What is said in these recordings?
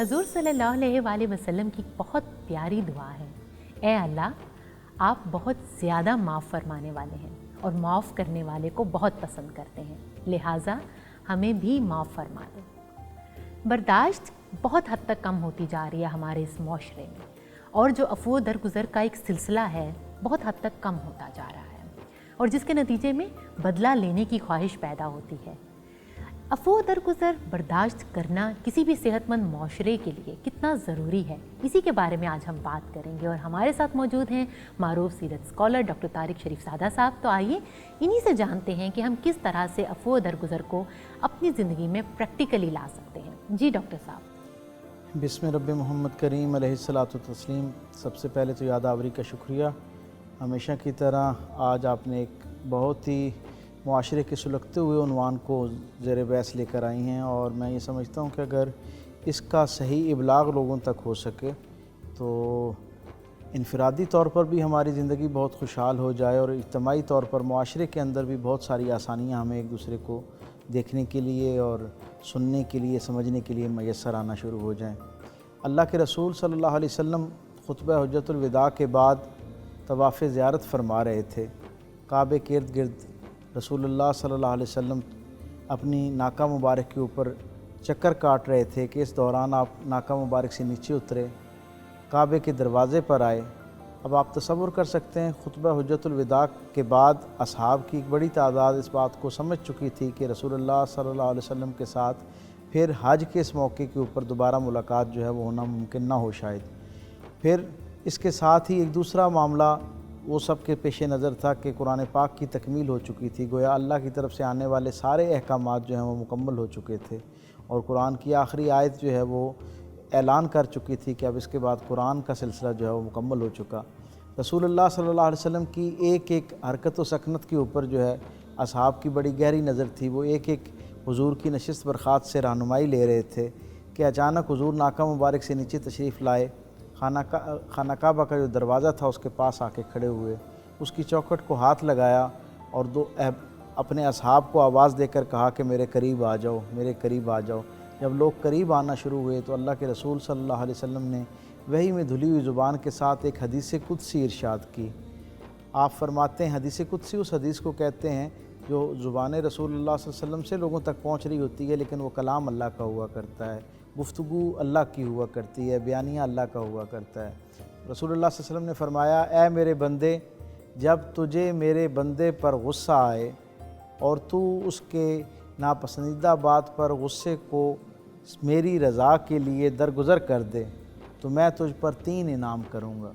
حضور صلی اللہ علیہ وآلہ وسلم کی بہت پیاری دعا ہے، اے اللہ آپ بہت زیادہ معاف فرمانے والے ہیں اور معاف کرنے والے کو بہت پسند کرتے ہیں، لہٰذا ہمیں بھی معاف فرما دو۔ برداشت بہت حد تک کم ہوتی جا رہی ہے ہمارے اس معاشرے میں، اور جو عفو درگزر کا ایک سلسلہ ہے بہت حد تک کم ہوتا جا رہا ہے، اور جس کے نتیجے میں بدلہ لینے کی خواہش پیدا ہوتی ہے۔ عفو درگزر برداشت کرنا کسی بھی صحت مند معاشرے کے لیے کتنا ضروری ہے، اسی کے بارے میں آج ہم بات کریں گے، اور ہمارے ساتھ موجود ہیں معروف سیرت اسکالر ڈاکٹر طارق شریف سادہ صاحب۔ تو آئیے انہی سے جانتے ہیں کہ ہم کس طرح سے عفو درگزر کو اپنی زندگی میں پریکٹیکلی لا سکتے ہیں۔ جی ڈاکٹر صاحب۔ بسم رب محمد کریم علیہ الصلاۃ والتسلیم۔ سب سے پہلے تو یاد آوری کا شکریہ، ہمیشہ کی طرح آج آپ نے ایک بہت ہی معاشرے کے سلگتے ہوئے عنوان کو زیر بحث لے کر آئی ہیں، اور میں یہ سمجھتا ہوں کہ اگر اس کا صحیح ابلاغ لوگوں تک ہو سکے تو انفرادی طور پر بھی ہماری زندگی بہت خوشحال ہو جائے، اور اجتماعی طور پر معاشرے کے اندر بھی بہت ساری آسانیاں ہمیں ایک دوسرے کو دیکھنے کے لیے اور سننے کے لیے سمجھنے کے لیے میسر آنا شروع ہو جائیں۔ اللہ کے رسول صلی اللہ علیہ وسلم خطبہ حجۃ الوداع کے بعد طواف زیارت فرما رہے تھے، کعبے کے ارد گرد رسول اللہ صلی اللہ علیہ وسلم اپنی ناکہ مبارک کے اوپر چکر کاٹ رہے تھے کہ اس دوران آپ ناکہ مبارک سے نیچے اترے، کعبے کے دروازے پر آئے۔ اب آپ تصور کر سکتے ہیں خطبہ حجۃ الوداع کے بعد اصحاب کی ایک بڑی تعداد اس بات کو سمجھ چکی تھی کہ رسول اللہ صلی اللہ علیہ وسلم کے ساتھ پھر حج کے اس موقع کے اوپر دوبارہ ملاقات جو ہے وہ ہونا ممکن نہ ہو شاید۔ پھر اس کے ساتھ ہی ایک دوسرا معاملہ وہ سب کے پیش نظر تھا کہ قرآن پاک کی تکمیل ہو چکی تھی، گویا اللہ کی طرف سے آنے والے سارے احکامات جو ہیں وہ مکمل ہو چکے تھے، اور قرآن کی آخری آیت جو ہے وہ اعلان کر چکی تھی کہ اب اس کے بعد قرآن کا سلسلہ جو ہے وہ مکمل ہو چکا۔ رسول اللہ صلی اللہ علیہ وسلم کی ایک ایک حرکت و سکنت کے اوپر جو ہے اصحاب کی بڑی گہری نظر تھی، وہ ایک ایک حضور کی نشست برخاست سے رہنمائی لے رہے تھے کہ اچانک حضور ناکہ مبارک سے نیچے تشریف لائے، خانہ کعبہ کا جو دروازہ تھا اس کے پاس آ کے کھڑے ہوئے، اس کی چوکھٹ کو ہاتھ لگایا اور اپنے اصحاب کو آواز دے کر کہا کہ میرے قریب آ جاؤ، میرے قریب آ جاؤ۔ جب لوگ قریب آنا شروع ہوئے تو اللہ کے رسول صلی اللہ علیہ وسلم نے وحی میں دھلی ہوئی زبان کے ساتھ ایک حدیث قدسی ارشاد کی۔ آپ فرماتے ہیں حدیث قدسی اس حدیث کو کہتے ہیں جو زبان رسول اللہ صلی اللہ علیہ وسلم سے لوگوں تک پہنچ رہی ہوتی ہے، لیکن وہ کلام اللہ کا ہوا کرتا ہے، گفتگو اللہ کی ہوا کرتی ہے، بیانیہ اللہ کا ہوا کرتا ہے۔ رسول اللہ صلی اللہ علیہ وسلم نے فرمایا، اے میرے بندے، جب تجھے میرے بندے پر غصہ آئے اور تو اس کے ناپسندیدہ بات پر غصے کو میری رضا کے لیے درگزر کر دے تو میں تجھ پر 3 انعام کروں گا۔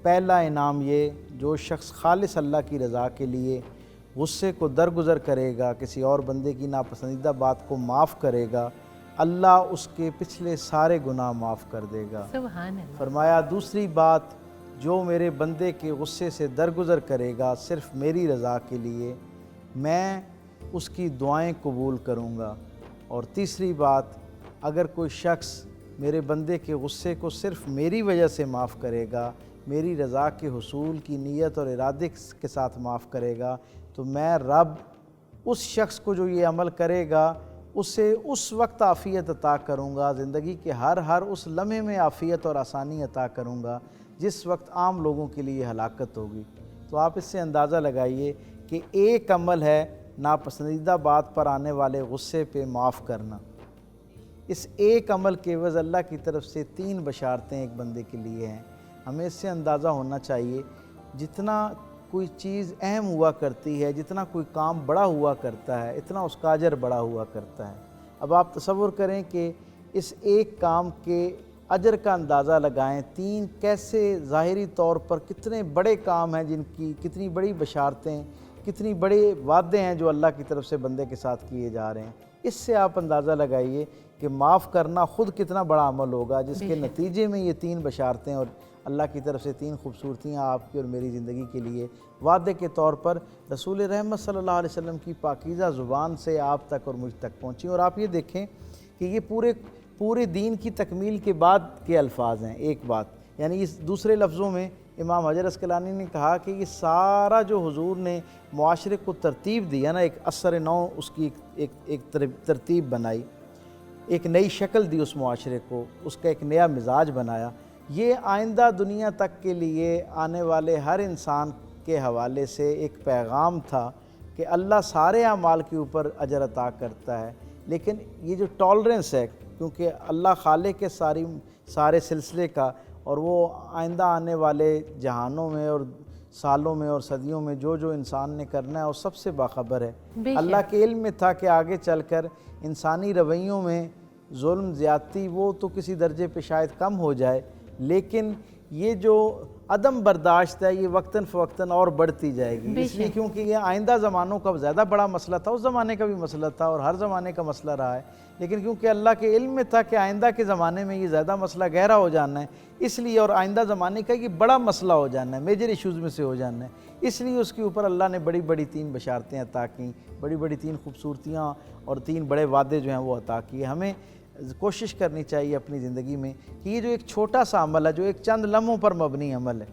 پہلا انعام یہ، جو شخص خالص اللہ کی رضا کے لیے غصے کو درگزر کرے گا، کسی اور بندے کی ناپسندیدہ بات کو معاف کرے گا، اللہ اس کے پچھلے سارے گناہ معاف کر دے گا۔ سبحان اللہ۔ فرمایا دوسری بات، جو میرے بندے کے غصے سے درگزر کرے گا صرف میری رضا کے لیے، میں اس کی دعائیں قبول کروں گا۔ اور تیسری بات، اگر کوئی شخص میرے بندے کے غصے کو صرف میری وجہ سے معاف کرے گا، میری رضا کے حصول کی نیت اور ارادے کے ساتھ معاف کرے گا، تو میں رب اس شخص کو جو یہ عمل کرے گا اسے اس وقت عافیت عطا کروں گا، زندگی کے ہر اس لمحے میں عافیت اور آسانی عطا کروں گا جس وقت عام لوگوں کے لیے ہلاکت ہوگی۔ تو آپ اس سے اندازہ لگائیے کہ ایک عمل ہے ناپسندیدہ بات پر آنے والے غصے پہ معاف کرنا، اس ایک عمل کے عوض اللہ کی طرف سے 3 بشارتیں ایک بندے کے لیے ہیں۔ ہمیں اس سے اندازہ ہونا چاہیے جتنا کوئی چیز اہم ہوا کرتی ہے، جتنا کوئی کام بڑا ہوا کرتا ہے، اتنا اس کا اجر بڑا ہوا کرتا ہے۔ اب آپ تصور کریں کہ اس ایک کام کے اجر کا اندازہ لگائیں، 3 کیسے ظاہری طور پر کتنے بڑے کام ہیں، جن کی کتنی بڑی بشارتیں، کتنی بڑے وعدے ہیں جو اللہ کی طرف سے بندے کے ساتھ کیے جا رہے ہیں۔ اس سے آپ اندازہ لگائیے کہ معاف کرنا خود کتنا بڑا عمل ہوگا، جس کے نتیجے میں یہ 3 بشارتیں اور اللہ کی طرف سے 3 خوبصورتیاں آپ کی اور میری زندگی کے لیے وعدے کے طور پر رسول رحمت صلی اللہ علیہ وسلم کی پاکیزہ زبان سے آپ تک اور مجھ تک پہنچی۔ اور آپ یہ دیکھیں کہ یہ پورے دین کی تکمیل کے بعد کے الفاظ ہیں۔ ایک بات یعنی اس دوسرے لفظوں میں امام حجر عسقلانی نے کہا کہ یہ سارا جو حضور نے معاشرے کو ترتیب دی ہے نا، ایک اثر نو اس کی ایک ترتیب بنائی، ایک نئی شکل دی اس معاشرے کو، اس کا ایک نیا مزاج بنایا۔ یہ آئندہ دنیا تک کے لیے آنے والے ہر انسان کے حوالے سے ایک پیغام تھا کہ اللہ سارے اعمال کے اوپر اجر عطا کرتا ہے، لیکن یہ جو ٹالرنس ہے، کیونکہ اللہ خالق کے سارے سلسلے کا، اور وہ آئندہ آنے والے جہانوں میں اور سالوں میں اور صدیوں میں جو جو انسان نے کرنا ہے وہ سب سے باخبر ہے۔ اللہ کے علم میں تھا کہ آگے چل کر انسانی رویوں میں ظلم زیادتی وہ تو کسی درجے پہ شاید کم ہو جائے، لیکن یہ جو عدم برداشت ہے یہ وقتاً فوقتاً اور بڑھتی جائے گی، اس لیے کیونکہ یہ آئندہ زمانوں کا زیادہ بڑا مسئلہ تھا، اس زمانے کا بھی مسئلہ تھا اور ہر زمانے کا مسئلہ رہا ہے، لیکن کیونکہ اللہ کے علم میں تھا کہ آئندہ کے زمانے میں یہ زیادہ مسئلہ گہرا ہو جانا ہے، اس لیے، اور آئندہ زمانے کا یہ بڑا مسئلہ ہو جانا ہے، میجر ایشوز میں سے ہو جانا ہے، اس لیے اس کے اوپر اللہ نے بڑی بڑی 3 بشارتیں عطا کیں، بڑی بڑی 3 خوبصورتیاں اور 3 بڑے وعدے جو ہیں وہ عطا کیے۔ ہمیں کوشش کرنی چاہیے اپنی زندگی میں کہ یہ جو ایک چھوٹا سا عمل ہے، جو ایک چند لمحوں پر مبنی عمل ہے،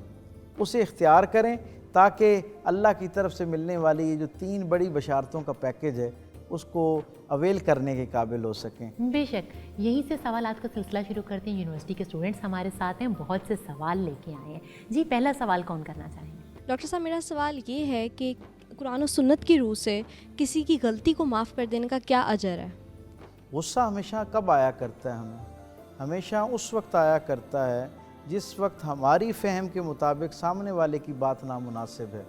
اسے اختیار کریں تاکہ اللہ کی طرف سے ملنے والی یہ جو 3 بڑی بشارتوں کا پیکج ہے اس کو اویل کرنے کے قابل ہو سکیں۔ بے شک، یہیں سے سوالات کا سلسلہ شروع کرتے ہیں۔ یونیورسٹی کے اسٹوڈنٹس ہمارے ساتھ ہیں، بہت سے سوال لے کے آئے ہیں۔ جی، پہلا سوال کون کرنا چاہیں گے؟ ڈاکٹر صاحب، میرا سوال یہ ہے کہ قرآن و سنت کی روح سے کسی کی غلطی کو معاف کر دینے کا کیا اجر ہے؟ غصہ ہمیشہ کب آیا کرتا ہے؟ ہمیشہ اس وقت آیا کرتا ہے جس وقت ہماری فہم کے مطابق سامنے والے کی بات نامناسب ہے،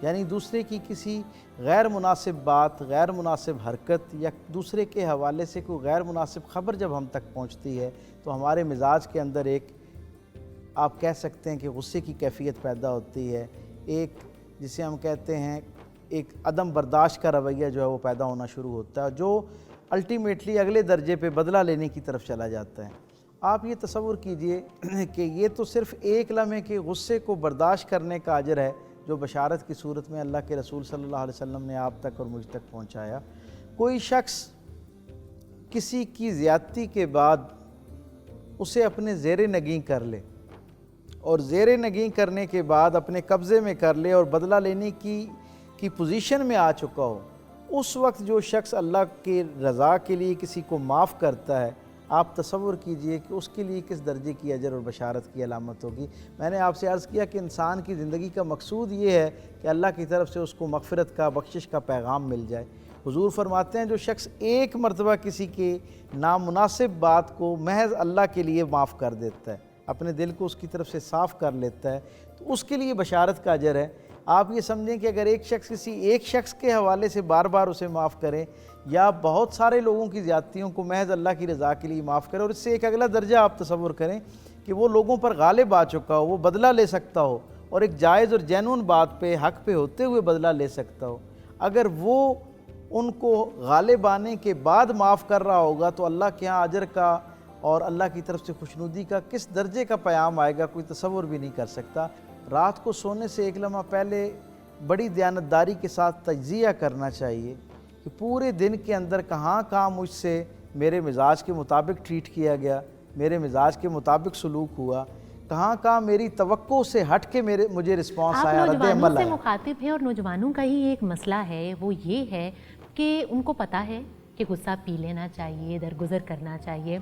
یعنی دوسرے کی کسی غیر مناسب بات، غیر مناسب حرکت یا دوسرے کے حوالے سے کوئی غیر مناسب خبر جب ہم تک پہنچتی ہے تو ہمارے مزاج کے اندر ایک، آپ کہہ سکتے ہیں کہ غصے کی کیفیت پیدا ہوتی ہے، ایک جسے ہم کہتے ہیں ایک عدم برداشت کا رویہ جو ہے وہ پیدا ہونا شروع ہوتا ہے، جو الٹیمیٹلی اگلے درجے پہ بدلہ لینے کی طرف چلا جاتا ہے۔ آپ یہ تصور کیجئے کہ یہ تو صرف ایک لمحے کے غصے کو برداشت کرنے کا اجر ہے جو بشارت کی صورت میں اللہ کے رسول صلی اللہ علیہ وسلم نے آپ تک اور مجھ تک پہنچایا۔ کوئی شخص کسی کی زیادتی کے بعد اسے اپنے زیر نگیں کر لے اور زیر نگیں کرنے کے بعد اپنے قبضے میں کر لے اور بدلہ لینے کی پوزیشن میں آ چکا ہو، اس وقت جو شخص اللہ کی رضا کے لیے کسی کو معاف کرتا ہے، آپ تصور کیجئے کہ اس کے لیے کس درجے کی اجر اور بشارت کی علامت ہوگی۔ میں نے آپ سے عرض کیا کہ انسان کی زندگی کا مقصود یہ ہے کہ اللہ کی طرف سے اس کو مغفرت کا، بخشش کا پیغام مل جائے۔ حضور فرماتے ہیں جو شخص ایک مرتبہ کسی کے نامناسب بات کو محض اللہ کے لیے معاف کر دیتا ہے، اپنے دل کو اس کی طرف سے صاف کر لیتا ہے، تو اس کے لیے بشارت کا اجر ہے۔ آپ یہ سمجھیں کہ اگر ایک شخص کسی ایک شخص کے حوالے سے بار بار اسے معاف کرے یا بہت سارے لوگوں کی زیادتیوں کو محض اللہ کی رضا کے لیے معاف کرے، اور اس سے ایک اگلا درجہ آپ تصور کریں کہ وہ لوگوں پر غالب آ چکا ہو، وہ بدلہ لے سکتا ہو اور ایک جائز اور جینون بات پہ، حق پہ ہوتے ہوئے بدلہ لے سکتا ہو، اگر وہ ان کو غالب آنے کے بعد معاف کر رہا ہوگا تو اللہ کے ہاں اجر کا اور اللہ کی طرف سے خوشنودی کا کس درجے کا پیام آئے گا کوئی تصور بھی نہیں کر سکتا۔ رات کو سونے سے ایک لمحہ پہلے بڑی دیانتداری کے ساتھ تجزیہ کرنا چاہیے کہ پورے دن کے اندر کہاں کہاں مجھ سے میرے مزاج کے مطابق ٹریٹ کیا گیا، میرے مزاج کے مطابق سلوک ہوا، کہاں کہاں میری توقع سے ہٹ کے مجھے رسپانس آیا، رد عمل آیا۔ آپ نوجوانوں سے مخاطب ہیں اور نوجوانوں کا ہی ایک مسئلہ ہے، وہ یہ ہے کہ ان کو پتہ ہے کہ غصہ پی لینا چاہیے، درگزر کرنا چاہیے،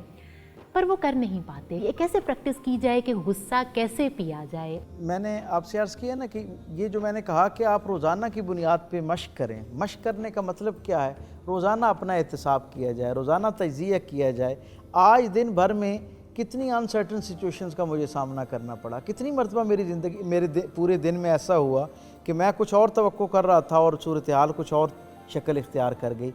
پر وہ کر نہیں پاتے۔ یہ کیسے پریکٹس کی جائے کہ غصہ کیسے پیا جائے؟ میں نے آپ سے عرض کیا نا کہ یہ جو میں نے کہا کہ آپ روزانہ کی بنیاد پہ مشق کریں۔ مشق کرنے کا مطلب کیا ہے؟ روزانہ اپنا احتساب کیا جائے، روزانہ تجزیہ کیا جائے۔ آج دن بھر میں کتنی انسرٹن سچویشنز کا مجھے سامنا کرنا پڑا، کتنی مرتبہ میرے پورے دن میں ایسا ہوا کہ میں کچھ اور توقع کر رہا تھا اور صورتحال کچھ اور شکل اختیار کر گئی۔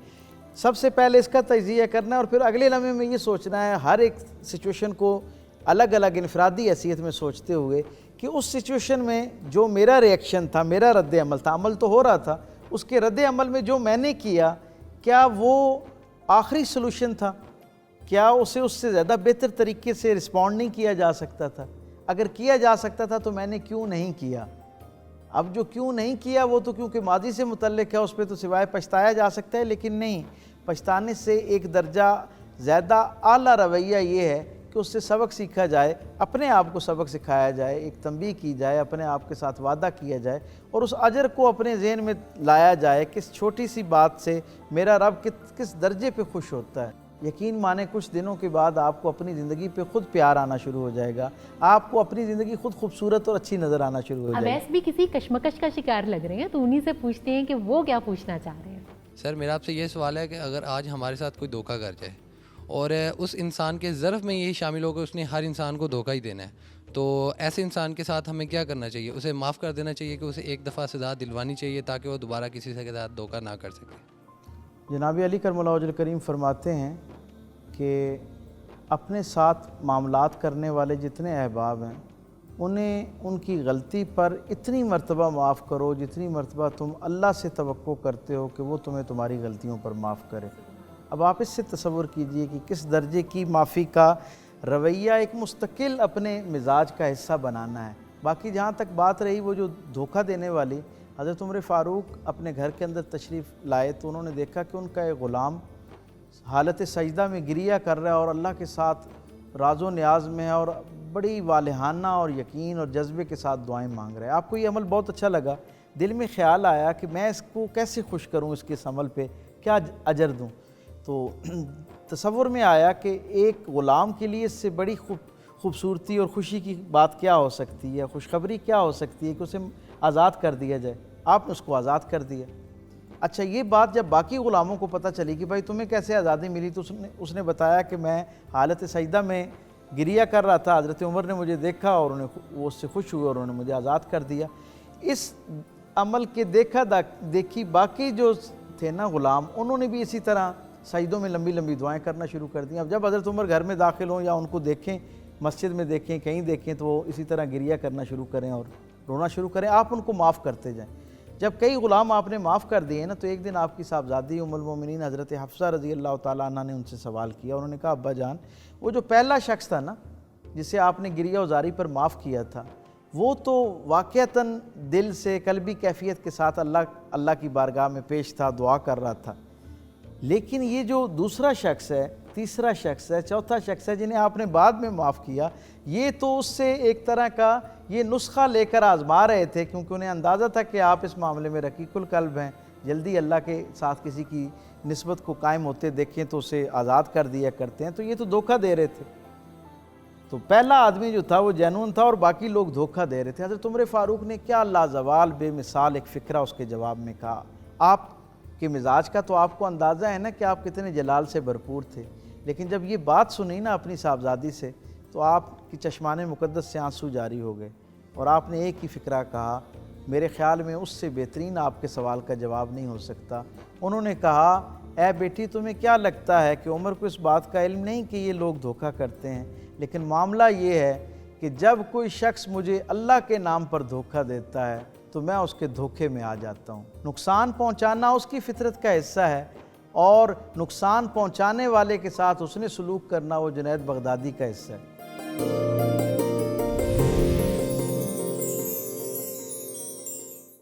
سب سے پہلے اس کا تجزیہ کرنا ہے اور پھر اگلے لمحے میں یہ سوچنا ہے، ہر ایک سچویشن کو الگ الگ انفرادی حیثیت میں سوچتے ہوئے کہ اس سچویشن میں جو میرا ریئیکشن تھا، میرا رد عمل تھا، عمل تو ہو رہا تھا، اس کے رد عمل میں جو میں نے کیا، کیا وہ آخری سلوشن تھا؟ کیا اسے اس سے زیادہ بہتر طریقے سے رسپونڈ نہیں کیا جا سکتا تھا؟ اگر کیا جا سکتا تھا تو میں نے کیوں نہیں کیا؟ اب جو کیوں نہیں کیا وہ تو کیونکہ ماضی سے متعلق ہے، اس پہ تو سوائے پچھتایا جا سکتا ہے، لیکن نہیں، پچھتانے سے ایک درجہ زیادہ اعلیٰ رویہ یہ ہے کہ اس سے سبق سیکھا جائے، اپنے آپ کو سبق سکھایا جائے، ایک تنبیہ کی جائے، اپنے آپ کے ساتھ وعدہ کیا جائے اور اس اجر کو اپنے ذہن میں لایا جائے کہ اس چھوٹی سی بات سے میرا رب کس درجے پہ خوش ہوتا ہے۔ یقین مانے کچھ دنوں کے بعد آپ کو اپنی زندگی پہ خود پیار آنا شروع ہو جائے گا، آپ کو اپنی زندگی خود خوبصورت اور اچھی نظر آنا شروع ہو جائے گی۔ اویس بھی کسی کشمکش کا شکار لگ رہے ہیں، تو انہی سے پوچھتے ہیں کہ وہ کیا پوچھنا چاہ رہے ہیں۔ سر میرا آپ سے یہ سوال ہے کہ اگر آج ہمارے ساتھ کوئی دھوکہ کر جائے اور اس انسان کے ظرف میں یہی شامل ہو کہ اس نے ہر انسان کو دھوکہ ہی دینا ہے، تو ایسے انسان کے ساتھ ہمیں کیا کرنا چاہیے؟ اسے معاف کر دینا چاہیے کہ اسے ایک دفعہ سزا دلوانی چاہیے تاکہ وہ دوبارہ کسی سے کے ساتھ دھوکہ نہ کر سکے؟ جناب علی کرم اللہ وجہ الکریم فرماتے ہیں کہ اپنے ساتھ معاملات کرنے والے جتنے احباب ہیں انہیں ان کی غلطی پر اتنی مرتبہ معاف کرو جتنی مرتبہ تم اللہ سے توقع کرتے ہو کہ وہ تمہیں تمہاری غلطیوں پر معاف کرے۔ اب آپ اس سے تصور کیجئے کہ کس درجے کی معافی کا رویہ ایک مستقل اپنے مزاج کا حصہ بنانا ہے۔ باقی جہاں تک بات رہی وہ جو دھوکہ دینے والی، حضرت عمر فاروق اپنے گھر کے اندر تشریف لائے تو انہوں نے دیکھا کہ ان کا ایک غلام حالت سجدہ میں گریہ کر رہا ہے اور اللہ کے ساتھ راز و نیاز میں ہے اور بڑی والہانہ اور یقین اور جذبے کے ساتھ دعائیں مانگ رہے ہیں۔ آپ کو یہ عمل بہت اچھا لگا، دل میں خیال آیا کہ میں اس کو کیسے خوش کروں، اس کے اس عمل پہ کیا اجر دوں۔ تو تصور میں آیا کہ ایک غلام کے لیے اس سے بڑی خوبصورتی اور خوشی کی بات کیا ہو سکتی ہے، خوشخبری کیا ہو سکتی ہے کہ اسے آزاد کر دیا جائے۔ آپ نے اس کو آزاد کر دیا۔ اچھا یہ بات جب باقی غلاموں کو پتہ چلی کہ بھائی تمہیں کیسے آزادی ملی، تو اس نے بتایا کہ میں حالت سجدہ میں گریہ کر رہا تھا، حضرت عمر نے مجھے دیکھا اور وہ اس سے خوش ہوئے اور انہوں نے مجھے آزاد کر دیا۔ اس عمل کے دیکھی باقی جو تھے نا غلام، انہوں نے بھی اسی طرح سجدوں میں لمبی لمبی دعائیں کرنا شروع کر دیں۔ اب جب حضرت عمر گھر میں داخل ہوں یا ان کو دیکھیں، مسجد میں دیکھیں، کہیں دیکھیں، تو وہ اسی طرح گریہ کرنا شروع کریں اور رونا شروع کریں۔ آپ ان کو معاف کرتے جائیں۔ جب کئی غلام آپ نے معاف کر دیے نا، تو ایک دن آپ کی صاحبزادی ام المومنین حضرت حفصہ رضی اللہ تعالیٰ عنہ نے ان سے سوال کیا۔ انہوں نے کہا ابا جان، وہ جو پہلا شخص تھا نا جسے آپ نے گریہ وزاری پر معاف کیا تھا، وہ تو واقعتاً دل سے قلبی کیفیت کے ساتھ اللہ کی بارگاہ میں پیش تھا، دعا کر رہا تھا، لیکن یہ جو دوسرا شخص ہے، تیسرا شخص ہے، چوتھا شخص ہے جنہیں آپ نے بعد میں معاف کیا، یہ تو اس سے ایک طرح کا یہ نسخہ لے کر آزما رہے تھے، کیونکہ انہیں اندازہ تھا کہ آپ اس معاملے میں رقیق القلب ہیں، جلدی اللہ کے ساتھ کسی کی نسبت کو قائم ہوتے دیکھیں تو اسے آزاد کر دیا کرتے ہیں، تو یہ تو دھوکہ دے رہے تھے۔ تو پہلا آدمی جو تھا وہ جینون تھا اور باقی لوگ دھوکہ دے رہے تھے۔ حضرت عمر فاروق نے کیا لازوال بے مثال ایک فکرہ اس کے جواب میں کہا۔ آپ کے مزاج کا تو آپ کو اندازہ ہے نا کہ آپ کتنے جلال سے بھرپور تھے، لیکن جب یہ بات سنی نا اپنی صاحبزادی سے تو آپ کی چشمان مقدس سے آنسو جاری ہو گئے اور آپ نے ایک ہی فکرہ کہا، میرے خیال میں اس سے بہترین آپ کے سوال کا جواب نہیں ہو سکتا۔ انہوں نے کہا اے بیٹی، تمہیں کیا لگتا ہے کہ عمر کو اس بات کا علم نہیں کہ یہ لوگ دھوکہ کرتے ہیں؟ لیکن معاملہ یہ ہے کہ جب کوئی شخص مجھے اللہ کے نام پر دھوکہ دیتا ہے تو میں اس کے دھوکے میں آ جاتا ہوں۔ نقصان پہنچانا اس کی فطرت کا حصہ ہے اور نقصان پہنچانے والے کے ساتھ اس نے سلوک کرنا وہ جنید بغدادی کا حصہ ہے۔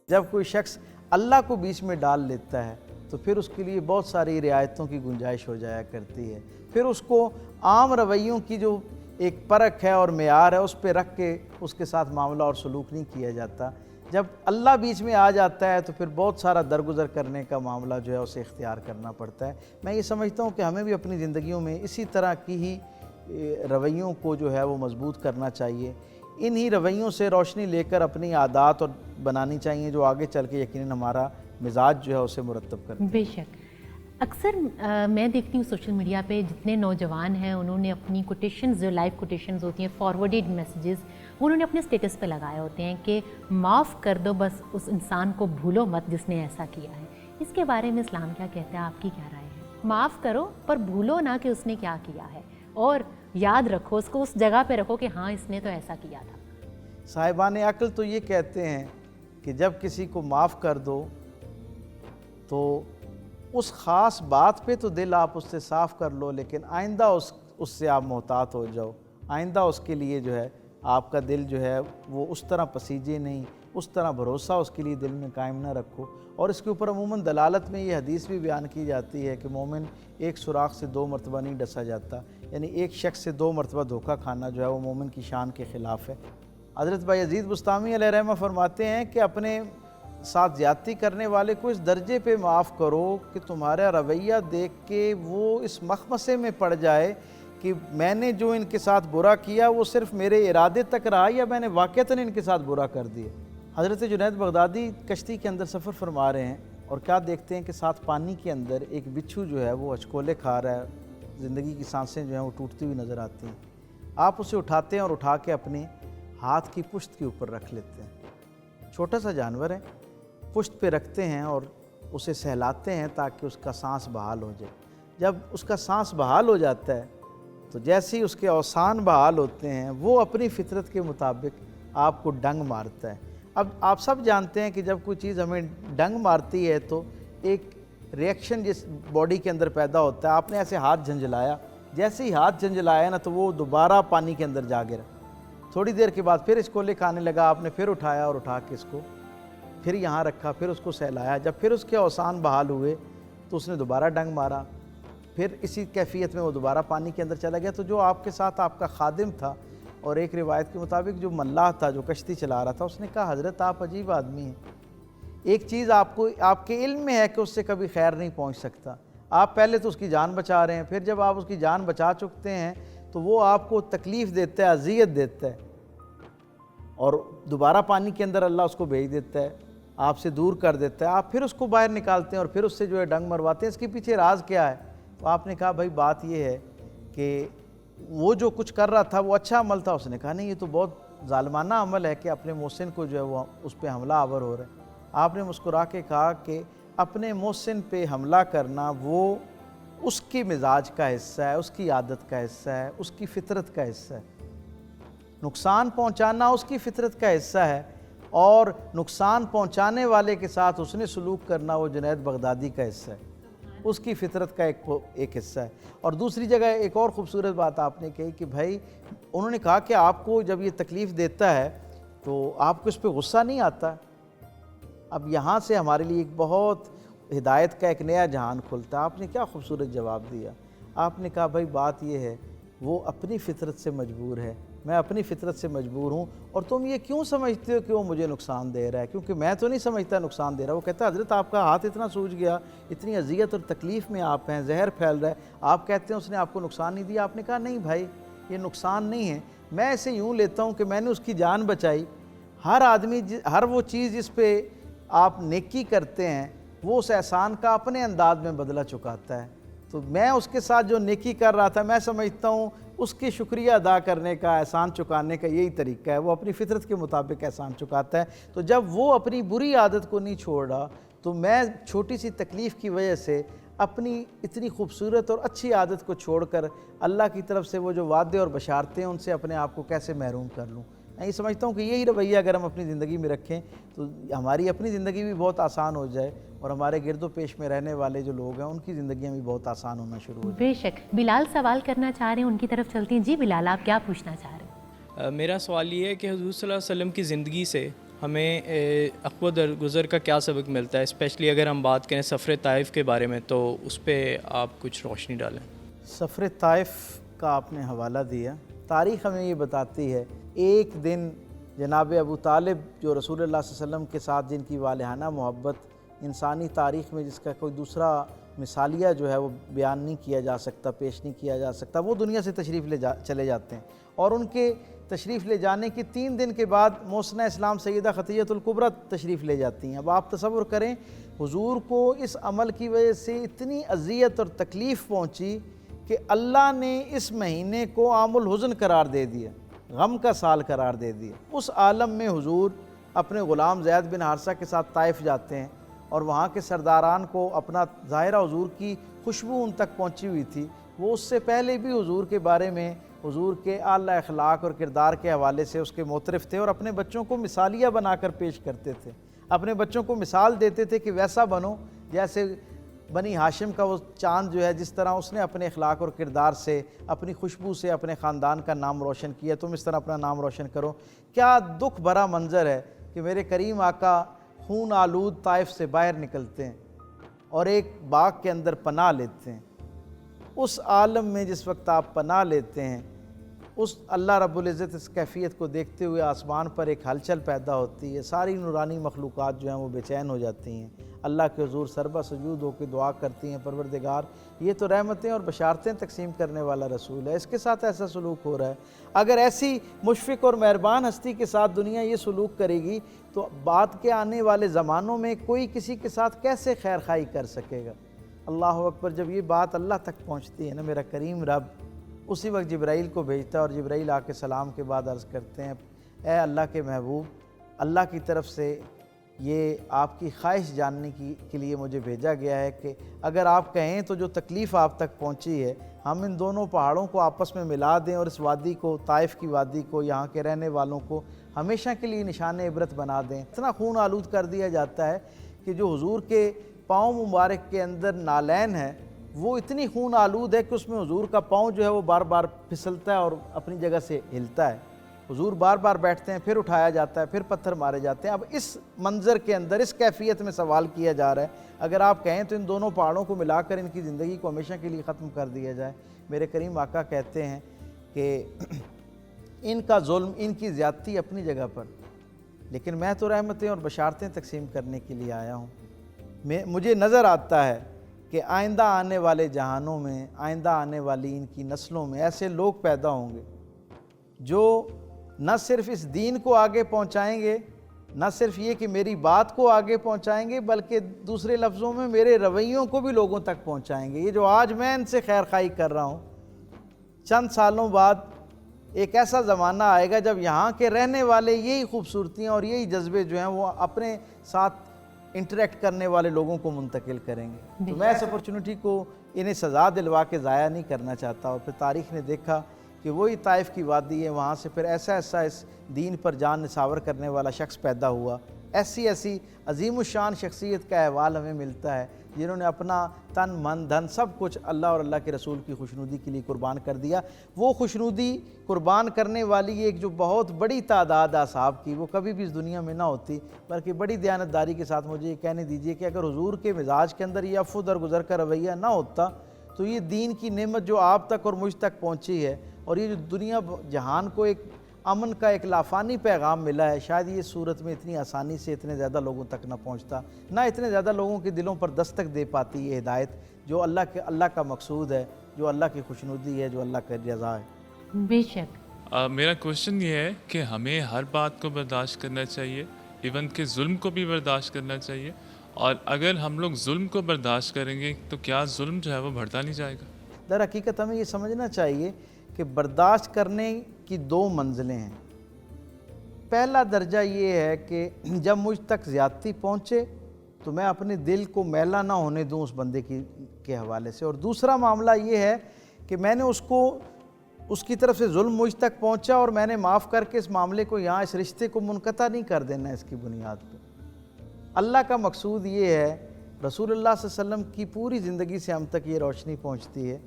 جب کوئی شخص اللہ کو بیچ میں ڈال لیتا ہے تو پھر اس کے لیے بہت ساری رعایتوں کی گنجائش ہو جایا کرتی ہے، پھر اس کو عام رویوں کی جو ایک پرکھ ہے اور معیار ہے اس پہ رکھ کے اس کے ساتھ معاملہ اور سلوک نہیں کیا جاتا۔ جب اللہ بیچ میں آ جاتا ہے تو پھر بہت سارا درگزر کرنے کا معاملہ جو ہے اسے اختیار کرنا پڑتا ہے۔ میں یہ سمجھتا ہوں کہ ہمیں بھی اپنی زندگیوں میں اسی طرح کی ہی رویوں کو جو ہے وہ مضبوط کرنا چاہیے، انہی رویوں سے روشنی لے کر اپنی عادات اور بنانی چاہیے جو آگے چل کے یقیناً ہمارا مزاج جو ہے اسے مرتب کرتے ہیں۔ بے شک۔ اکثر میں دیکھتی ہوں سوشل میڈیا پہ جتنے نوجوان ہیں انہوں نے اپنی کوٹیشنز جو لائیو کوٹیشنز ہوتی ہیں، فارورڈڈ میسیجز، انہوں نے اپنے اسٹیٹس پہ لگائے ہوتے ہیں کہ معاف کر دو، بس اس انسان کو بھولو مت جس نے ایسا کیا ہے۔ اس کے بارے میں اسلام کیا کہتا ہے؟ آپ کی کیا رائے ہے؟ معاف کرو پر بھولو نہ کہ اس نے کیا کیا ہے، اور یاد رکھو اس کو، اس جگہ پہ رکھو کہ ہاں اس نے تو ایسا کیا تھا۔ صاحبان عقل تو یہ کہتے ہیں کہ جب کسی کو معاف کر دو تو اس خاص بات پہ تو دل آپ اس سے صاف کر لو، لیکن آئندہ اس سے آپ محتاط ہو جاؤ، آئندہ اس کے لیے جو ہے آپ کا دل جو ہے وہ اس طرح پسیجے نہیں، اس طرح بھروسہ اس کے لیے دل میں قائم نہ رکھو۔ اور اس کے اوپر عموماً دلالت میں یہ حدیث بھی بیان کی جاتی ہے کہ مومن ایک سوراخ سے 2 مرتبہ نہیں ڈسا جاتا، یعنی ایک شخص سے 2 مرتبہ دھوکہ کھانا جو ہے وہ مومن کی شان کے خلاف ہے۔ حضرت بایزید بسطامی علیہ رحمہ فرماتے ہیں کہ اپنے ساتھ زیادتی کرنے والے کو اس درجے پہ معاف کرو کہ تمہارا رویہ دیکھ کے وہ اس مخمصے میں پڑ جائے کہ میں نے جو ان کے ساتھ برا کیا وہ صرف میرے ارادے تک رہا یا میں نے واقعتاً ان کے ساتھ برا کر دیا۔ حضرت جنید بغدادی کشتی کے اندر سفر فرما رہے ہیں اور کیا دیکھتے ہیں کہ ساتھ پانی کے اندر ایک بچھو جو ہے وہ ہچکولے کھا رہا ہے، زندگی کی سانسیں جو ہیں وہ ٹوٹتی ہوئی نظر آتی ہیں۔ آپ اسے اٹھاتے ہیں اور اٹھا کے اپنے ہاتھ کی پشت کے اوپر رکھ لیتے ہیں۔ چھوٹا سا جانور ہے، پشت پہ رکھتے ہیں اور اسے سہلاتے ہیں تاکہ اس کا سانس بحال ہو جائے۔ جب اس کا سانس بحال ہو جاتا ہے تو جیسے ہی اس کے اوسان بحال ہوتے ہیں وہ اپنی فطرت کے مطابق آپ کو ڈنگ مارتا ہے۔ اب آپ سب جانتے ہیں کہ جب کوئی چیز ہمیں ڈنگ مارتی ہے تو ایک ریئیکشن جس باڈی کے اندر پیدا ہوتا ہے۔ آپ نے ایسے ہاتھ جھنجھلایا، جیسے ہی ہاتھ جھنجھلایا نا تو وہ دوبارہ پانی کے اندر جا گرا۔ تھوڑی دیر کے بعد پھر ہچکولے کھانے لگا، آپ نے پھر اٹھایا اور اٹھا کے اس کو پھر یہاں رکھا، پھر اس کو سہلایا۔ جب پھر اس کے اوسان بحال ہوئے تو اس نے دوبارہ ڈنگ مارا، پھر اسی کیفیت میں وہ دوبارہ پانی کے اندر چلا گیا۔ تو جو آپ کے ساتھ آپ کا خادم تھا اور ایک روایت کے مطابق جو ملاح تھا جو کشتی چلا رہا تھا، اس نے کہا حضرت آپ عجیب آدمی ہیں، ایک چیز آپ کے علم میں ہے کہ اس سے کبھی خیر نہیں پہنچ سکتا، آپ پہلے تو اس کی جان بچا رہے ہیں، پھر جب آپ اس کی جان بچا چکتے ہیں تو وہ آپ کو تکلیف دیتا ہے، اذیت دیتا ہے اور دوبارہ پانی کے اندر اللہ اس کو بھیج دیتا ہے، آپ سے دور کر دیتا ہے، آپ پھر اس کو باہر نکالتے ہیں اور پھر اس سے جو ہے ڈنگ مرواتے ہیں۔ اس کے پیچھے راز کیا ہے؟ تو آپ نے کہا بھائی بات یہ ہے کہ وہ جو کچھ کر رہا تھا وہ اچھا عمل تھا۔ اس نے کہا نہیں، یہ تو بہت ظالمانہ عمل ہے کہ اپنے محسن کو جو ہے وہ اس پہ حملہ آور ہو رہا ہے۔ آپ نے مسکرا کے کہا کہ اپنے محسن پہ حملہ کرنا وہ اس کی مزاج کا حصہ ہے، اس کی عادت کا حصہ ہے، اس کی فطرت کا حصہ ہے۔ نقصان پہنچانا اس کی فطرت کا حصہ ہے اور نقصان پہنچانے والے کے ساتھ حسن سلوک کرنا وہ جنید بغدادی کا حصہ ہے، اس کی فطرت کا ایک حصہ ہے۔ اور دوسری جگہ ایک اور خوبصورت بات آپ نے کہی کہ بھائی انہوں نے کہا کہ آپ کو جب یہ تکلیف دیتا ہے تو آپ کو اس پہ غصہ نہیں آتا؟ اب یہاں سے ہمارے لیے ایک بہت ہدایت کا ایک نیا جہان کھلتا ہے۔ آپ نے کیا خوبصورت جواب دیا، آپ نے کہا بھائی بات یہ ہے وہ اپنی فطرت سے مجبور ہے، میں اپنی فطرت سے مجبور ہوں، اور تم یہ کیوں سمجھتے ہو کہ وہ مجھے نقصان دے رہا ہے؟ کیونکہ میں تو نہیں سمجھتا نقصان دے رہا۔ وہ کہتا ہے حضرت آپ کا ہاتھ اتنا سوج گیا، اتنی اذیت اور تکلیف میں آپ ہیں، زہر پھیل رہا ہے، آپ کہتے ہیں اس نے آپ کو نقصان نہیں دیا۔ آپ نے کہا نہیں بھائی یہ نقصان نہیں ہے، میں اسے یوں لیتا ہوں کہ میں نے اس کی جان بچائی۔ ہر آدمی ہر وہ چیز جس پہ آپ نیکی کرتے ہیں وہ اس احسان کا اپنے انداز میں بدلہ چکاتا ہے، تو میں اس کے ساتھ جو نیکی کر رہا تھا میں سمجھتا ہوں اس کے شکریہ ادا کرنے کا، احسان چکانے کا یہی طریقہ ہے، وہ اپنی فطرت کے مطابق احسان چکاتا ہے۔ تو جب وہ اپنی بری عادت کو نہیں چھوڑ رہا تو میں چھوٹی سی تکلیف کی وجہ سے اپنی اتنی خوبصورت اور اچھی عادت کو چھوڑ کر اللہ کی طرف سے وہ جو وعدے اور بشارتیں ہیں ان سے اپنے آپ کو کیسے محروم کر لوں۔ میں یہ سمجھتا ہوں کہ یہی رویہ اگر ہم اپنی زندگی میں رکھیں تو ہماری اپنی زندگی بھی بہت آسان ہو جائے اور ہمارے گرد و پیش میں رہنے والے جو لوگ ہیں ان کی زندگیاں بھی بہت آسان ہونا شروع ہو جائیں۔ بے شک۔ بلال سوال کرنا چاہ رہے ہیں، ان کی طرف چلتے ہیں۔ جی بلال، آپ کیا پوچھنا چاہ رہے ہیں؟ میرا سوال یہ ہے کہ حضور صلی اللہ علیہ وسلم کی زندگی سے ہمیں عقب و درگزر کا کیا سبق ملتا ہے، اسپیشلی اگر ہم بات کریں سفر طائف کے بارے میں، تو اس پہ آپ کچھ روشنی ڈالیں۔ سفر طائف کا آپ نے حوالہ دیا، تاریخ ہمیں یہ بتاتی ہے ایک دن جناب ابو طالب جو رسول اللہ صلی اللہ علیہ وسلم کے ساتھ جن کی والہانہ محبت انسانی تاریخ میں جس کا کوئی دوسرا مثالیہ جو ہے وہ بیان نہیں کیا جا سکتا، پیش نہیں کیا جا سکتا، وہ دنیا سے تشریف چلے جاتے ہیں اور ان کے تشریف لے جانے کے 3 دن کے بعد محسنہ اسلام سیدہ خدیجہ الکبریٰ تشریف لے جاتی ہیں۔ اب آپ تصور کریں حضور کو اس عمل کی وجہ سے اتنی اذیت اور تکلیف پہنچی کہ اللہ نے اس مہینے کو عام الحزن قرار دے دیا، غم کا سال قرار دے دیا۔ اس عالم میں حضور اپنے غلام زید بن حارثہ کے ساتھ طائف جاتے ہیں اور وہاں کے سرداران کو اپنا ظاہرہ حضور کی خوشبو ان تک پہنچی ہوئی تھی، وہ اس سے پہلے بھی حضور کے بارے میں حضور کے اعلیٰ اخلاق اور کردار کے حوالے سے اس کے معترف تھے اور اپنے بچوں کو مثالیہ بنا کر پیش کرتے تھے، اپنے بچوں کو مثال دیتے تھے کہ ویسا بنو جیسے بنی ہاشم کا وہ چاند جو ہے، جس طرح اس نے اپنے اخلاق اور کردار سے اپنی خوشبو سے اپنے خاندان کا نام روشن کیا، تم اس طرح اپنا نام روشن کرو۔ کیا دکھ بھرا منظر ہے کہ میرے کریم آقا خون آلود طائف سے باہر نکلتے ہیں اور ایک باغ کے اندر پناہ لیتے ہیں۔ اس عالم میں جس وقت آپ پناہ لیتے ہیں اس اللہ رب العزت اس کیفیت کو دیکھتے ہوئے آسمان پر ایک ہلچل پیدا ہوتی ہے، ساری نورانی مخلوقات جو ہیں وہ بے چین ہو جاتی ہیں، اللہ کے حضور سربہ سجود ہو کے دعا کرتی ہیں، پروردگار یہ تو رحمتیں اور بشارتیں تقسیم کرنے والا رسول ہے، اس کے ساتھ ایسا سلوک ہو رہا ہے۔ اگر ایسی مشفق اور مہربان ہستی کے ساتھ دنیا یہ سلوک کرے گی تو بعد کے آنے والے زمانوں میں کوئی کسی کے ساتھ کیسے خیر خواہی کر سکے گا؟ اللہ اکبر۔ جب یہ بات اللہ تک پہنچتی ہے نا، میرا کریم رب اسی وقت جبرائیل کو بھیجتا ہے، اور جبرائیل آ کے سلام کے بعد عرض کرتے ہیں، اے اللہ کے محبوب، اللہ کی طرف سے یہ آپ کی خواہش جاننے کے لیے مجھے بھیجا گیا ہے کہ اگر آپ کہیں تو جو تکلیف آپ تک پہنچی ہے ہم ان دونوں پہاڑوں کو آپس میں ملا دیں اور اس وادی کو، طائف کی وادی کو، یہاں کے رہنے والوں کو ہمیشہ کے لیے نشان عبرت بنا دیں۔ اتنا خون آلود کر دیا جاتا ہے کہ جو حضور کے پاؤں مبارک کے اندر نالین ہے وہ اتنی خون آلود ہے کہ اس میں حضور کا پاؤں جو ہے وہ بار بار پھسلتا ہے اور اپنی جگہ سے ہلتا ہے، حضور بار بار بیٹھتے ہیں، پھر اٹھایا جاتا ہے، پھر پتھر مارے جاتے ہیں۔ اب اس منظر کے اندر اس کیفیت میں سوال کیا جا رہا ہے، اگر آپ کہیں تو ان دونوں پہاڑوں کو ملا کر ان کی زندگی کو ہمیشہ کے لیے ختم کر دیا جائے۔ میرے کریم آقا کہتے ہیں کہ ان کا ظلم، ان کی زیادتی اپنی جگہ پر، لیکن میں تو رحمتیں اور بشارتیں تقسیم کرنے کے لیے آیا ہوں۔ مجھے نظر آتا ہے کہ آئندہ آنے والے جہانوں میں، آئندہ آنے والی ان کی نسلوں میں ایسے لوگ پیدا ہوں گے جو نہ صرف اس دین کو آگے پہنچائیں گے، نہ صرف یہ کہ میری بات کو آگے پہنچائیں گے، بلکہ دوسرے لفظوں میں میرے رویوں کو بھی لوگوں تک پہنچائیں گے۔ یہ جو آج میں ان سے خیر خواہی کر رہا ہوں، چند سالوں بعد ایک ایسا زمانہ آئے گا جب یہاں کے رہنے والے یہی خوبصورتیاں اور یہی جذبے جو ہیں وہ اپنے ساتھ انٹریکٹ کرنے والے لوگوں کو منتقل کریں گے۔ تو میں اس اپرچونٹی کو انہیں سزا دلوا کے ضائع نہیں کرنا چاہتا، اور پھر تاریخ نے دیکھا کہ وہی طائف کی وادی ہے، وہاں سے پھر ایسا اس دین پر جان نثار کرنے والا شخص پیدا ہوا۔ ایسی عظیم الشان شخصیت کا احوال ہمیں ملتا ہے جنہوں نے اپنا تن من دھن سب کچھ اللہ اور اللہ کے رسول کی خوشنودی کے لیے قربان کر دیا۔ وہ خوشنودی قربان کرنے والی ایک جو بہت بڑی تعداد اصحاب کی، وہ کبھی بھی اس دنیا میں نہ ہوتی، بلکہ بڑی دیانتداری کے ساتھ مجھے یہ کہنے دیجئے کہ اگر حضور کے مزاج کے اندر یہ عفو درگزر کا رویہ نہ ہوتا تو یہ دین کی نعمت جو آپ تک اور مجھ تک پہنچی ہے، اور یہ جو دنیا جہان کو ایک امن کا ایک لافانی پیغام ملا ہے، شاید یہ صورت میں اتنی آسانی سے اتنے زیادہ لوگوں تک نہ پہنچتا، نہ اتنے زیادہ لوگوں کے دلوں پر دستک دے پاتی یہ ہدایت جو اللہ کا مقصود ہے، جو اللہ کی خوشنودی ہے، جو اللہ کا رضا ہے۔ بے شک میرا کوشچن یہ ہے کہ ہمیں ہر بات کو برداشت کرنا چاہیے، ایون کہ ظلم کو بھی برداشت کرنا چاہیے، اور اگر ہم لوگ ظلم کو برداشت کریں گے تو کیا ظلم جو ہے وہ بڑھتا نہیں جائے گا؟ در حقیقت ہمیں یہ سمجھنا چاہیے کہ برداشت کرنے کی دو منزلیں ہیں۔ پہلا درجہ یہ ہے کہ جب مجھ تک زیادتی پہنچے تو میں اپنے دل کو میلا نہ ہونے دوں اس بندے کے حوالے سے، اور دوسرا معاملہ یہ ہے کہ میں نے اس کی طرف سے ظلم مجھ تک پہنچا اور میں نے معاف کر کے اس معاملے کو یہاں اس رشتے کو منقطع نہیں کر دینا اس کی بنیاد پہ۔ اللہ کا مقصود یہ ہے، رسول اللہ صلی اللہ علیہ وسلم کی پوری زندگی سے ہم تک یہ روشنی پہنچتی ہے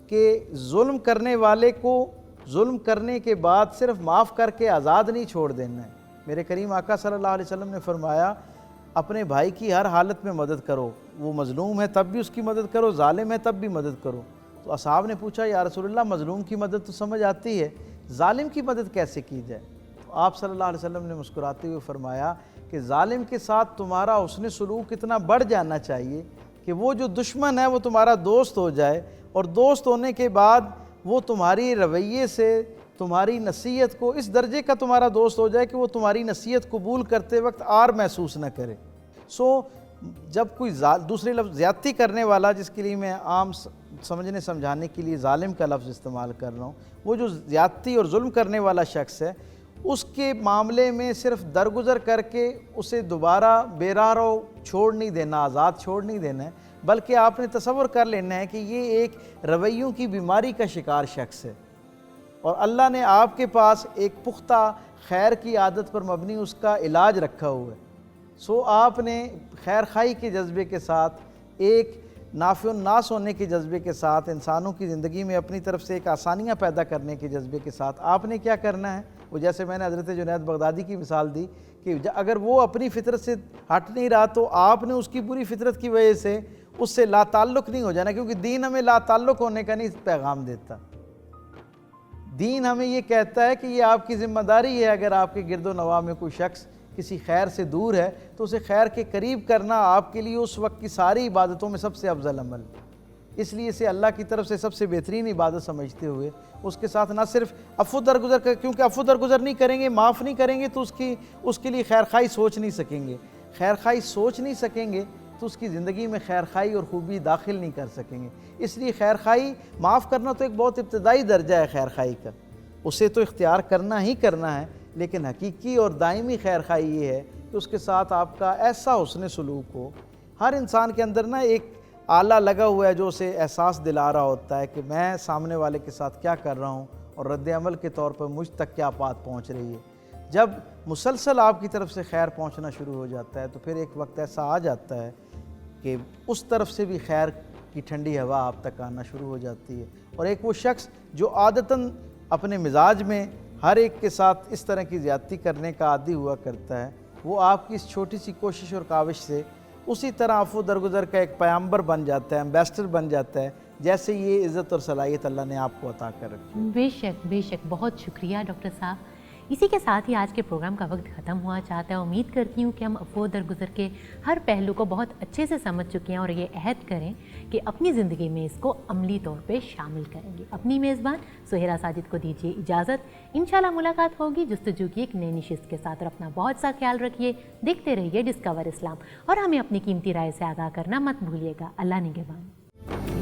کہ ظلم کرنے والے کو ظلم کرنے کے بعد صرف معاف کر کے آزاد نہیں چھوڑ دینا ہے۔ میرے کریم آقا صلی اللہ علیہ وسلم نے فرمایا اپنے بھائی کی ہر حالت میں مدد کرو، وہ مظلوم ہے تب بھی اس کی مدد کرو، ظالم ہے تب بھی مدد کرو۔ تو اصحاب نے پوچھا یا رسول اللہ مظلوم کی مدد تو سمجھ آتی ہے، ظالم کی مدد کیسے کی جائے؟ تو آپ صلی اللہ علیہ وسلم نے مسکراتے ہوئے فرمایا کہ ظالم کے ساتھ تمہارا حسن سلوک اتنا بڑھ جانا چاہیے کہ وہ جو دشمن ہے وہ تمہارا دوست ہو جائے، اور دوست ہونے کے بعد وہ تمہاری رویے سے، تمہاری نصیحت کو اس درجے کا تمہارا دوست ہو جائے کہ وہ تمہاری نصیحت قبول کرتے وقت آر محسوس نہ کرے۔ جب کوئی دوسرے لفظ زیادتی کرنے والا، جس کے لیے میں عام سمجھنے سمجھانے کے لیے ظالم کا لفظ استعمال کر رہا ہوں، وہ جو زیادتی اور ظلم کرنے والا شخص ہے، اس کے معاملے میں صرف درگزر کر کے اسے دوبارہ بے راہ رو چھوڑ نہیں دینا، آزاد چھوڑ نہیں دینا ہے، بلکہ آپ نے تصور کر لینا ہے کہ یہ ایک رویوں کی بیماری کا شکار شخص ہے، اور اللہ نے آپ کے پاس ایک پختہ خیر کی عادت پر مبنی اس کا علاج رکھا ہوا ہے۔ آپ نے خیر خواہی کے جذبے کے ساتھ، ایک نافع الناس ہونے کے جذبے کے ساتھ، انسانوں کی زندگی میں اپنی طرف سے ایک آسانیاں پیدا کرنے کے جذبے کے ساتھ آپ نے کیا کرنا ہے؟ وہ جیسے میں نے حضرت جنید بغدادی کی مثال دی کہ اگر وہ اپنی فطرت سے ہٹ نہیں رہا تو آپ نے اس کی پوری فطرت کی وجہ سے اس سے لا تعلق نہیں ہو جانا، کیونکہ دین ہمیں لا تعلق ہونے کا نہیں پیغام دیتا، دین ہمیں یہ کہتا ہے کہ یہ آپ کی ذمہ داری ہے، اگر آپ کے گرد و نواح میں کوئی شخص کسی خیر سے دور ہے تو اسے خیر کے قریب کرنا آپ کے لیے اس وقت کی ساری عبادتوں میں سب سے افضل عمل، اس لیے اسے اللہ کی طرف سے سب سے بہترین عبادت سمجھتے ہوئے اس کے ساتھ نہ صرف عفو درگزر کیونکہ عفو درگزر نہیں کریں گے، معاف نہیں کریں گے تو اس کے لیے خیر خواہی سوچ نہیں سکیں گے، خیر خواہی سوچ نہیں سکیں گے تو اس کی زندگی میں خیر خواہی اور خوبی داخل نہیں کر سکیں گے۔ اس لیے خیر خواہی معاف کرنا تو ایک بہت ابتدائی درجہ ہے خیر خواہی کا، اسے تو اختیار کرنا ہی کرنا ہے، لیکن حقیقی اور دائمی خیر خواہی یہ ہے کہ اس کے ساتھ آپ کا ایسا حسن سلوک ہو۔ ہر انسان کے اندر نا ایک آلہ لگا ہوا ہے جو اسے احساس دلا رہا ہوتا ہے کہ میں سامنے والے کے ساتھ کیا کر رہا ہوں اور رد عمل کے طور پر مجھ تک کیا بات پہنچ رہی ہے۔ جب مسلسل آپ کی طرف سے خیر پہنچنا شروع ہو جاتا ہے تو پھر ایک وقت ایسا آ جاتا ہے کہ اس طرف سے بھی خیر کی ٹھنڈی ہوا آپ تک آنا شروع ہو جاتی ہے، اور ایک وہ شخص جو عادتاً اپنے مزاج میں ہر ایک کے ساتھ اس طرح کی زیادتی کرنے کا عادی ہوا کرتا ہے، وہ آپ کی اس چھوٹی سی کوشش اور کاوش سے اسی طرح عفو درگزر کا ایک پیامبر بن جاتا ہے، ایمبیسڈر بن جاتا ہے، جیسے یہ عزت اور صلاحیت اللہ نے آپ کو عطا کر رکھی ہے۔ بے شک بہت شکریہ ڈاکٹر صاحب۔ اسی کے ساتھ ہی آج کے پروگرام کا وقت ختم ہوا چاہتا ہے۔ امید کرتی ہوں کہ ہم عفو درگزر کے ہر پہلو کو بہت اچھے سے سمجھ چکے ہیں اور یہ عہد کریں کہ اپنی زندگی میں اس کو عملی طور پہ شامل کریں گے۔ اپنی میزبان سہیرا ساجد کو دیجیے اجازت، انشاءاللہ ملاقات ہوگی جستجو کی ایک نئی نشست کے ساتھ، اور اپنا بہت سا خیال رکھیے، دیکھتے رہیے ڈسکور اسلام، اور ہمیں اپنی قیمتی رائے سے آگاہ کرنا مت بھولیے گا۔ اللہ نگہبان۔